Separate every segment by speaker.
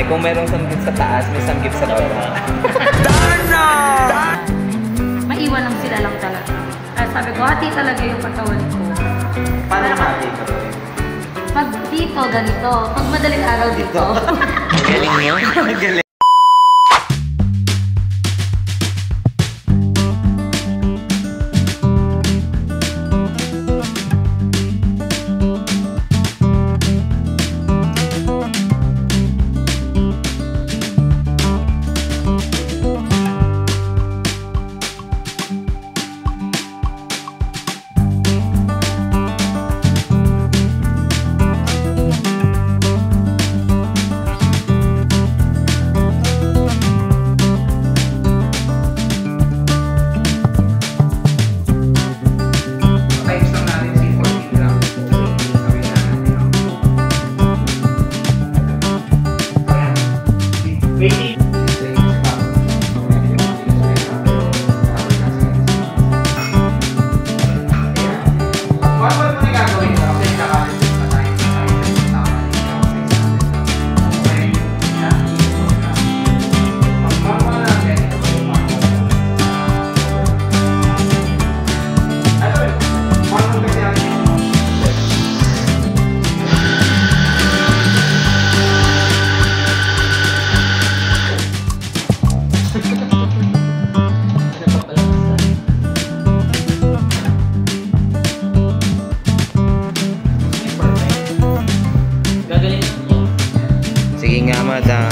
Speaker 1: Kung merong samgip sa taas, may samgip sa baba.
Speaker 2: Darna!
Speaker 3: Maiwan lang sila lang talaga. Kaya sabi ko, hati talaga yung katawan ko.
Speaker 1: Paano hati ka?
Speaker 3: Pag dito, ganito. Pag madaling araw dito.
Speaker 1: Galing nyo? Galing. Sige nga, madam.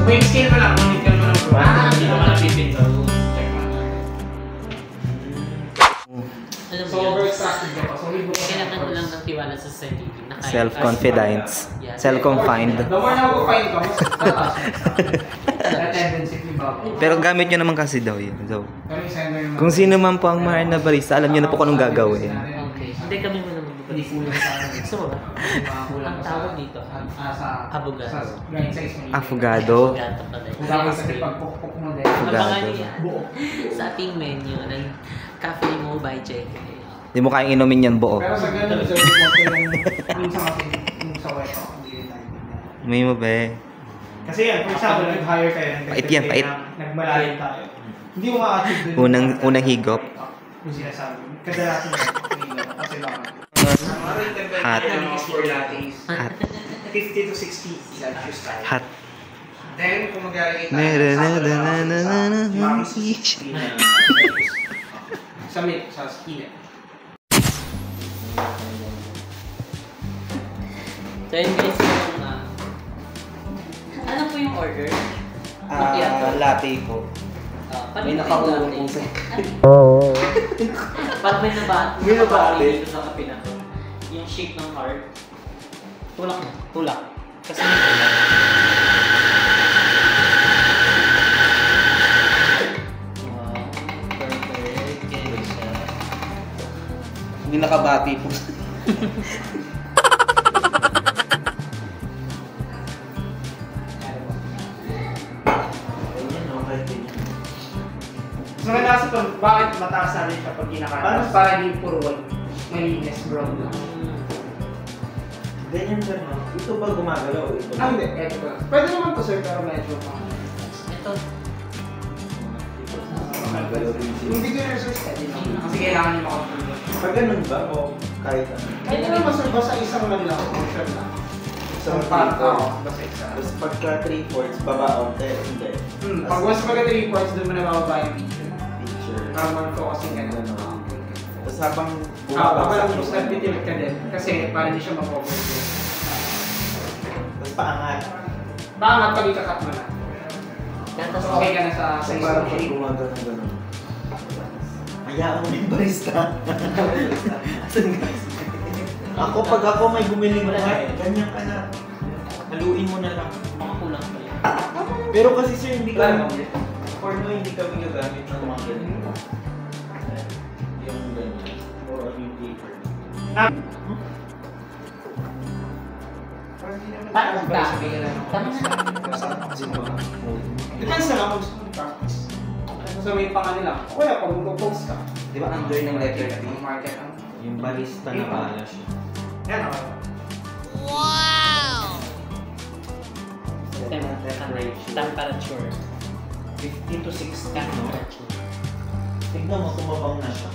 Speaker 4: Wing scale mo lang, hindi ka naman ang pro. Hindi naman napipinto. So, over-extracted ka pa. So,
Speaker 2: Kailangan mo lang ng tiwala sa sarili.
Speaker 1: Self-confidence. Self-confined.
Speaker 4: The more na mag-find ka, mas tataas. Tendency ni Bob.
Speaker 1: Pero gamit nyo naman kasi daw yun. So,
Speaker 4: Pero yung sender naman.
Speaker 1: kung sino man po ang mahal na barista, alam nyo na po kung anong gagawin.
Speaker 2: Okay. Hindi kami muna
Speaker 4: Hindi kulang sa akin.
Speaker 2: Gusto mo ba? Ang tawag dito?
Speaker 4: Sa
Speaker 2: Abogado.
Speaker 4: Sa grind size mo.
Speaker 1: Afogado.
Speaker 2: Gato pala.
Speaker 4: Kung gawin sa pagpukpuk mo din.
Speaker 2: Abangan
Speaker 1: Abogado.
Speaker 2: niyo yan. Sa ating menu ng Cafe Mo by JK.
Speaker 1: Di mo kayang inumin yan buo.
Speaker 4: Pero sa ganun, so, minsan kasi yung sa web ako, hindi rin tayo.
Speaker 1: May mo ba?
Speaker 4: Kasi yan, for example, nag-hire kayo,
Speaker 1: Pait yan, pait.
Speaker 4: nagmalayan tayo. Hindi mo ma-achieve dun.
Speaker 1: Unang higop.
Speaker 4: Yung sinasabi. Kadalasan yung kasi lang.
Speaker 1: Hot.
Speaker 4: For lattes.
Speaker 1: Hot.
Speaker 4: 50 to 60 Celsius tayo.
Speaker 1: Hot.
Speaker 4: Then, kung maglalagay sa milk, sa skillet.
Speaker 2: So yun guys, ano po yung order? Macchiato.
Speaker 1: Latte po.
Speaker 2: May
Speaker 1: nakaulong po sa...
Speaker 2: Pag may nabati.
Speaker 1: May nabati.
Speaker 2: Dito sa kape na to. Yung shake ng heart. Tulak na. Tulak. Kasi may tulak. Wow. Perfect. Ganyan siya.
Speaker 1: Hindi nakabati po.
Speaker 4: So, kadalasan ito, bakit mataas na rin siya pag kinakain? Para hindi puro white. Malinis, brown lang.
Speaker 5: Ganyan sir, no? Ito ba gumagalaw? Ito ba?
Speaker 4: Hindi. Ito ba? Pwede naman to sir, pero medyo pang...
Speaker 2: Ito.
Speaker 5: Gumagalaw din siya.
Speaker 4: Yung beginner sir, steady lang. Kasi kailangan niyo makapunod.
Speaker 5: Pag ganun ba? O kahit ano?
Speaker 4: Kahit naman sir, basta isang man lang, portion lang. Isang part, basta isa.
Speaker 5: Tapos pagka 3/4, baba onte, hindi.
Speaker 4: Pag once pagka 3 parts, doon mo na mababa yung picture.
Speaker 5: Picture.
Speaker 4: Para mag-focusing ka na.
Speaker 5: Tapos habang
Speaker 4: Baka lang mas nagtitilit ka din. Kasi para hindi siya ma-focus.
Speaker 5: Tapos paangat.
Speaker 4: Paangat pag ikakat mo na.
Speaker 2: Tapos
Speaker 4: So, okay ka na sa
Speaker 5: So
Speaker 4: size
Speaker 5: parang
Speaker 4: ng
Speaker 5: pag
Speaker 4: shape.
Speaker 5: gumagalaw ganun. Hayaan mo yung barista. Asan guys? Ako pag ako may gumiling na ganyan ka na. Haluin mo na lang.
Speaker 2: makakulang pa yun.
Speaker 5: Pero kasi sir, hindi
Speaker 4: Wala
Speaker 5: kami, for no, hindi kami gagamit ng mga ganyan. Yung ganyan. Or yung paper.
Speaker 2: Parang dami. Tama na.
Speaker 4: Depends na lang kung gusto mo practice. So may pangalan lang. O kaya pag mag-post ka.
Speaker 1: Di ba under ng letter T?
Speaker 4: Market ang.
Speaker 5: Yung barista na pala siya.
Speaker 4: Yan ako.
Speaker 2: Temperature.
Speaker 5: 15 to 16, no?
Speaker 2: Temperature.
Speaker 5: Tignan mo, tumabang na siya.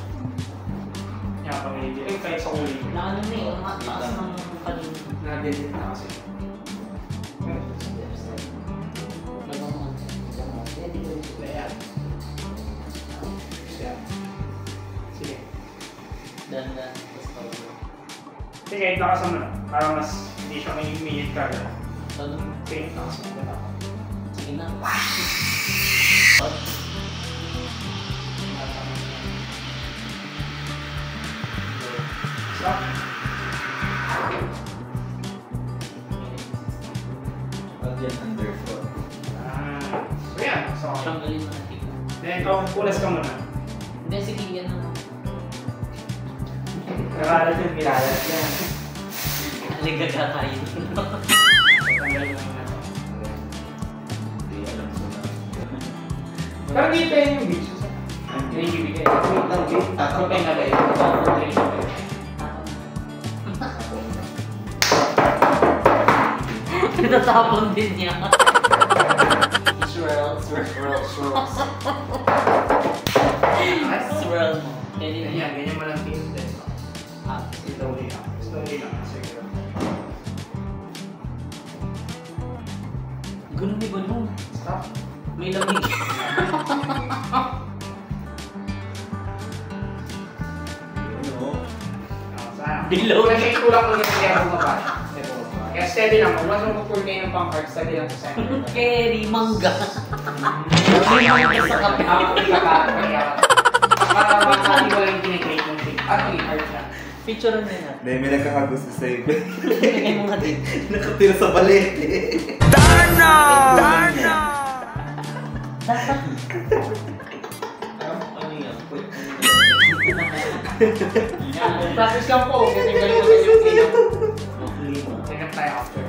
Speaker 4: Yan pa medyo. Eh kahit sa uli.
Speaker 2: Na ano na eh, mataas ng kanina.
Speaker 4: Na-delete na kasi. Ayan. Sige.
Speaker 2: Dan.
Speaker 4: Sige, kahit nakasama na. Para mas hindi siya may immediate color.
Speaker 2: Ano?
Speaker 4: Sige, nakasama na.
Speaker 2: Sige na.
Speaker 4: Stop.
Speaker 5: Pag yan underfoot.
Speaker 4: So yan. So,
Speaker 2: Tanggalin mo natin.
Speaker 4: then ikaw, pulas ka muna.
Speaker 2: Hindi, sige yan na.
Speaker 4: Kakalat yung kilalat yan.
Speaker 2: Aligaga tayo.
Speaker 4: Tanggalin lang na.
Speaker 5: Hindi alam sila.
Speaker 4: Pero dito yun yung beach. Yun yung ibigay.
Speaker 1: Wait lang, wait.
Speaker 4: Ako tayo na ba yun?
Speaker 2: Natatapon din niya. Swirl. Swirl mo.
Speaker 4: Ganyan, ganyan mo lang tingin din.
Speaker 2: Ah,
Speaker 4: Slowly lang. Slowly lang. Sige.
Speaker 2: gulong ni gulong.
Speaker 4: Stop.
Speaker 2: May lamig.
Speaker 5: Ano?
Speaker 4: Sana.
Speaker 2: Dilaw.
Speaker 4: Kasi tulak mo yung kaya bumaba. Kaya steady lang. Huwag mo mag-pull kayo ng pang-card. Steady lang sa center.
Speaker 2: Kerry, mangga. May mangga sa kape.
Speaker 4: Para makakali wala yung kinecreate ng thing. Ano yung art na?
Speaker 2: Picture na natin.
Speaker 1: Dahil may nagkakagusto sa iyo.
Speaker 2: Pinagay mo nga din.
Speaker 1: Nakatira sa balit.
Speaker 2: Dapat.
Speaker 5: Ano yan?
Speaker 4: Practice lang po. Kasi galing naman yung clean-up.
Speaker 5: Lima.
Speaker 4: Clean-up tayo after.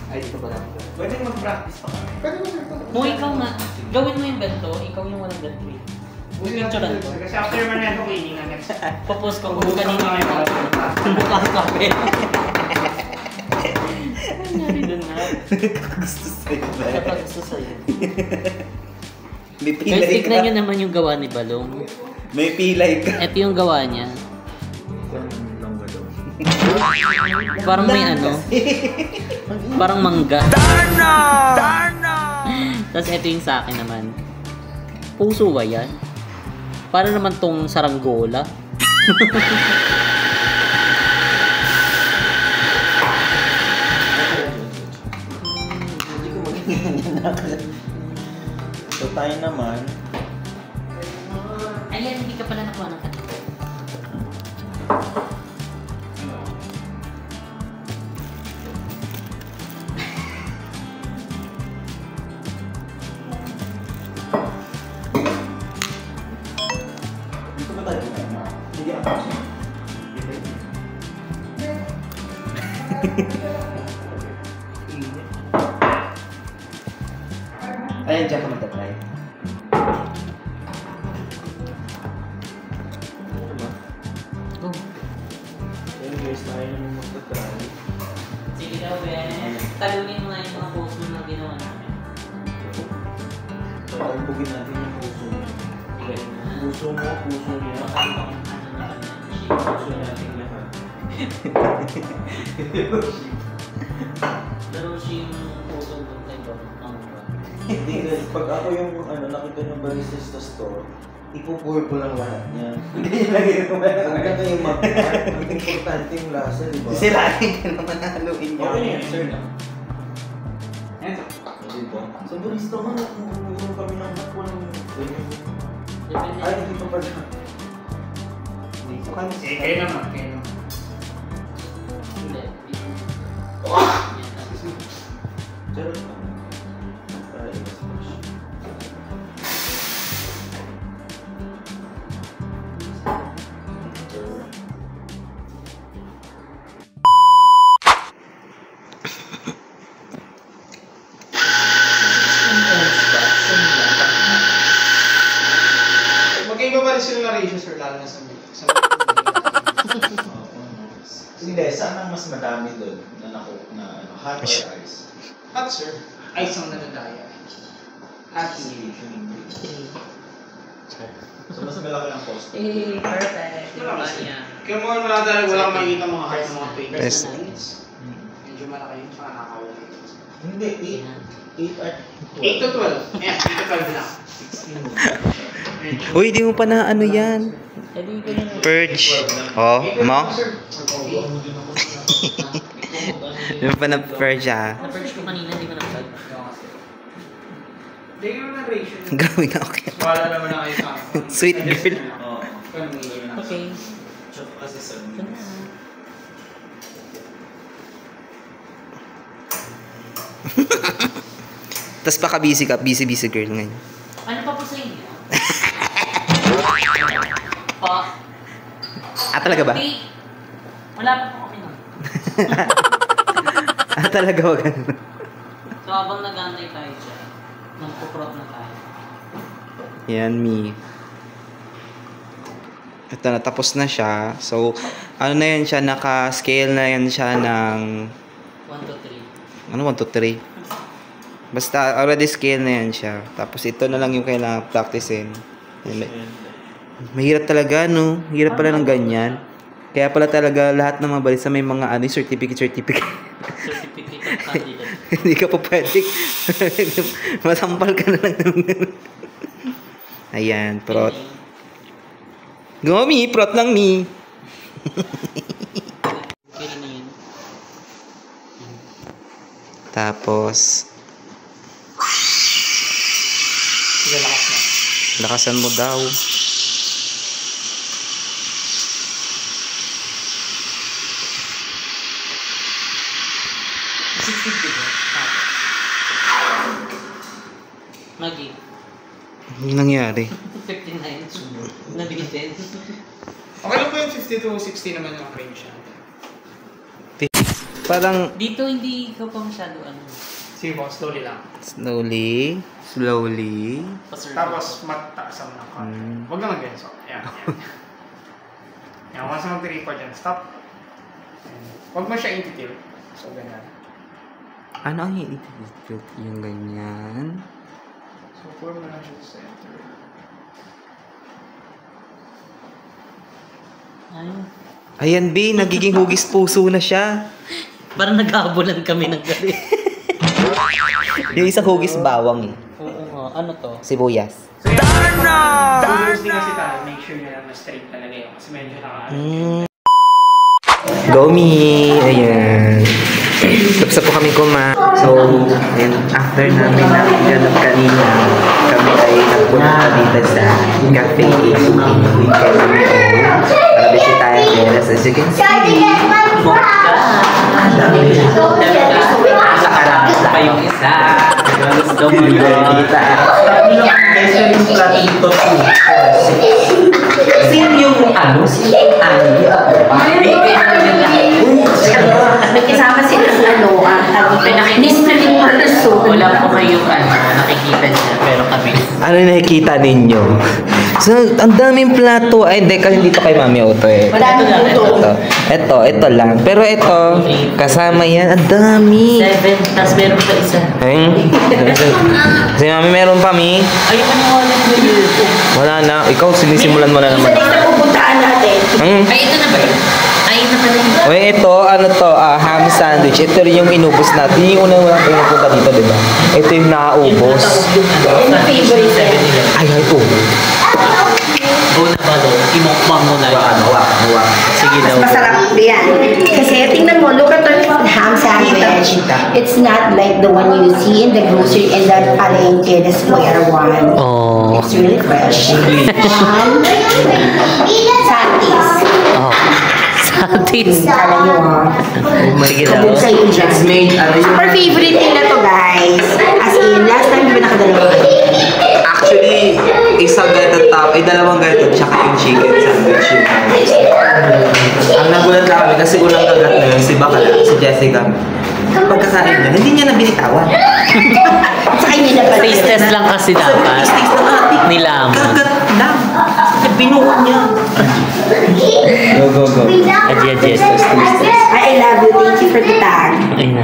Speaker 1: Ay, dito ba lang?
Speaker 5: Pwede mag-practice pa kami.
Speaker 4: Pwede mo sir.
Speaker 2: Mo ikaw nga. Gawin mo yung ganito. Ikaw yung walang ganito eh. Picture na to.
Speaker 4: Kasi after naman na ito cleaning na next.
Speaker 2: Papost ko kung kanina yung mukhang kape. Nangyari dun nga.
Speaker 1: Gusto sa iyo.
Speaker 2: Kapag gusto sa'yo.
Speaker 1: May
Speaker 2: Guys,
Speaker 1: pilay
Speaker 2: tignan nyo
Speaker 1: ka.
Speaker 2: naman yung gawa ni Balong.
Speaker 1: May pilay ka.
Speaker 2: Ito yung gawa niya.
Speaker 5: Ganun lang galaw.
Speaker 2: Parang may ano. Parang mangga. Tapos ito yung sa akin naman. Puso ba yan? Para naman tong saranggola.
Speaker 5: Hindi ko magiging So tayo naman,
Speaker 2: Ayan, hindi ka pala nakuha ng kanito.
Speaker 5: dito ba tayo? Hindi ako.
Speaker 1: Ayan, dyan ka magta-try.
Speaker 2: Go.
Speaker 5: Ayun guys, tayo naman magta-try.
Speaker 2: Sige daw, Ben. Talunin mo nga yung mga post mo na ginawa namin.
Speaker 5: Tatalbugin natin yung puso niya. Puso mo, puso niya.
Speaker 2: Baka ibang ano na kami.
Speaker 5: Puso natin lahat.
Speaker 2: Pero siya yung puso doon kay Bob.
Speaker 5: Hindi guys, pag ako yung nakita ng barista sa store, ipo-pour ko lang lahat niya.
Speaker 1: Hindi lagi ko ba?
Speaker 5: Ang ganda yung mag-art, ang importante yung lasa, di ba?
Speaker 1: Sirahin ka naman haluin niya.
Speaker 5: Okay yan, sir na.
Speaker 4: Ayan.
Speaker 5: Di ba? Sa barista nga, nung kami ng hat, walang ganyan.
Speaker 2: Depende.
Speaker 5: Ay, hindi pa pala.
Speaker 4: Sige, kayo naman. Kayo naman.
Speaker 2: Hindi.
Speaker 5: Charot lang. Para i-smash.
Speaker 4: na ratio, sir, lalo na sa
Speaker 5: Hindi, saan ang mas madami doon na hot or ice?
Speaker 4: hot, sir. Ice ang nadadaya. Hot, hindi.
Speaker 5: So, mas malaki ang cost.
Speaker 3: Perfect.
Speaker 4: Kaya mo wala talaga, wala kang makikita mga heart ng mga papers.
Speaker 1: Yes.
Speaker 4: Medyo malaki yun, saka nakakawala.
Speaker 5: Hindi, 8 at
Speaker 4: 8 to 12. Ayan, 8 to 12 lang.
Speaker 1: Uy, di mo pa na ano yan. Purge. Oh, mo? Di mo pa na purge ah.
Speaker 2: Na-purge ko kanina, di ba na-purge?
Speaker 4: Hindi yung na ratio.
Speaker 1: Gawin na okay.
Speaker 4: Wala naman na kayo sa akin.
Speaker 1: Sweet girl.
Speaker 5: Oo.
Speaker 2: Okay.
Speaker 5: Tsaka kasi sa
Speaker 1: Tapos busy ka, busy girl ngayon.
Speaker 2: Ano pa po sa inyo? Pa.
Speaker 1: Talaga ba?
Speaker 2: Di. Wala pa po kami nun.
Speaker 1: Talaga wag ganun.
Speaker 2: So habang nag-antay tayo dyan, nagpo-prop na tayo.
Speaker 1: Yan, me. Ito na, tapos na siya. So, ano na yan siya, naka-scale na yan siya ng...
Speaker 2: 1 to 3.
Speaker 1: Ano, 1 to 3? Basta, already scale na yan siya. Tapos, ito na lang yung kailangan practicein. Mahirap talaga, no? Hirap pala ng ganyan. Kaya pala talaga lahat ng mga balisa may mga ano, certificate.
Speaker 2: Certificate of candidate.
Speaker 1: Hindi ka pa pwede. Masampal ka na lang. Ayan, prot. Go, me. Prot lang, me.
Speaker 2: Kailan na yun?
Speaker 1: Tapos,
Speaker 4: Sige, lakas na.
Speaker 1: lakasan mo daw.
Speaker 2: Magi.
Speaker 1: Ano nangyari?
Speaker 2: 59. Nabigit din.
Speaker 4: Okay lang po yung 50 to 60 naman yung range natin.
Speaker 1: Parang
Speaker 2: Dito hindi ka pa masyado ano.
Speaker 4: Sige po, slowly lang.
Speaker 1: slowly.
Speaker 4: Tapos mataas ang mga Huwag naman ganyan. So, ayan. Yan, once na mag-report yan, stop. Huwag mo siya i-tilt. So, ganyan.
Speaker 1: Ano ang i-tilt yung ganyan?
Speaker 4: So, form na lang siya sa center.
Speaker 2: Ayun.
Speaker 1: Ayan, B, nagiging hugis puso na siya.
Speaker 2: Parang naghahabulan kami ng gabi.
Speaker 1: Yung isang hugis bawang eh.
Speaker 2: Oo nga. Ano to?
Speaker 1: Sibuyas.
Speaker 4: So, yan. So, kasi tayo, make sure nyo lang na straight talaga yun. Kasi medyo
Speaker 1: Gomi! Ayan. Tapos po kami So, and after namin ganap kanina, kami ay nagpunta dito sa cafe with kami para bisitahin nila. As you can see,
Speaker 2: Sa karang pa yung isa. Gusto mo
Speaker 1: kita.
Speaker 2: Sino yung ano?
Speaker 3: May kasama sila sa listening person.
Speaker 2: Wala po kayong nakikita niya. Pero kami.
Speaker 1: Ano nakikita ninyo? So, ang daming plato. Ay, hindi, kasi dito kay Mami Otto eh. Ito lang. Pero ito, kasama yan. Ang dami.
Speaker 2: 7, tapos meron pa isa.
Speaker 1: Ay, si Mami meron pa, Mi.
Speaker 2: Ay, ano wala na yun?
Speaker 1: Wala na. Ikaw, sinisimulan mo na
Speaker 3: Isa
Speaker 1: naman.
Speaker 3: na yung pupuntaan natin.
Speaker 2: Ay, ito na ba yun? Ay, ito na yun.
Speaker 1: Uy, ito, ano to, ham sandwich. Ito rin yung inubos natin. Yung unang pinupunta dito, di ba? Ito yung nakaubos.
Speaker 3: Yung favorite.
Speaker 1: Ay, ito.
Speaker 2: Go na ba doon? Imukbang mo na yun. Sige daw.
Speaker 3: Masarap yan. Kasi tingnan mo, look at the ham sandwich. It's not like the one you see in the grocery in that palengke, the square one.
Speaker 2: Oh.
Speaker 3: It's really fresh. Santis.
Speaker 2: Oh. Satis.
Speaker 3: Kala nyo
Speaker 2: Sige daw.
Speaker 3: Kabog kayo dyan. Super favorite nila to, guys. As in, last time di ba nakadalawa?
Speaker 1: Actually, isang ganito top, dalawang ganito, tsaka yung chicken sandwich yung ang nagulat lang kami kasi unang kagat na yun, si Bakala, si Jessica. Pagkakain niya, hindi niya na binitawan.
Speaker 3: Sa kanya na pala.
Speaker 2: Taste test lang kasi dapat.
Speaker 1: Taste na natin.
Speaker 2: Nilam.
Speaker 1: Kagat lang.
Speaker 5: Binuha niya.
Speaker 1: Go, go, go.
Speaker 2: Adjust.
Speaker 3: I love you. Thank you for the tag.
Speaker 2: Ay na.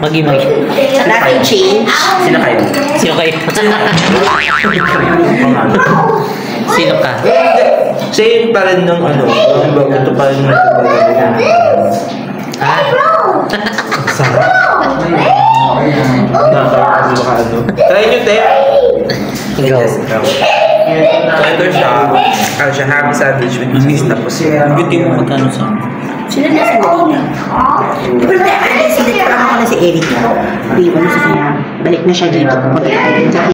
Speaker 2: Magi.
Speaker 3: Nothing change.
Speaker 1: Sino kayo?
Speaker 2: Sino kayo? Sino ka?
Speaker 1: Same pa rin nung ano. Ito pa rin nung Sarap. Nakakasama ka ano. Try nyo, te.
Speaker 2: Go.
Speaker 1: So, ito siya. Ano siya, ham sandwich with cheese. Tapos yung
Speaker 2: Beauty mo magkano sa?
Speaker 3: Sino na sa kanina? Pero tayo, sinig pa lang ako na si Eric. Iwan na sa kanya. Balik na siya dito. Pagkakain.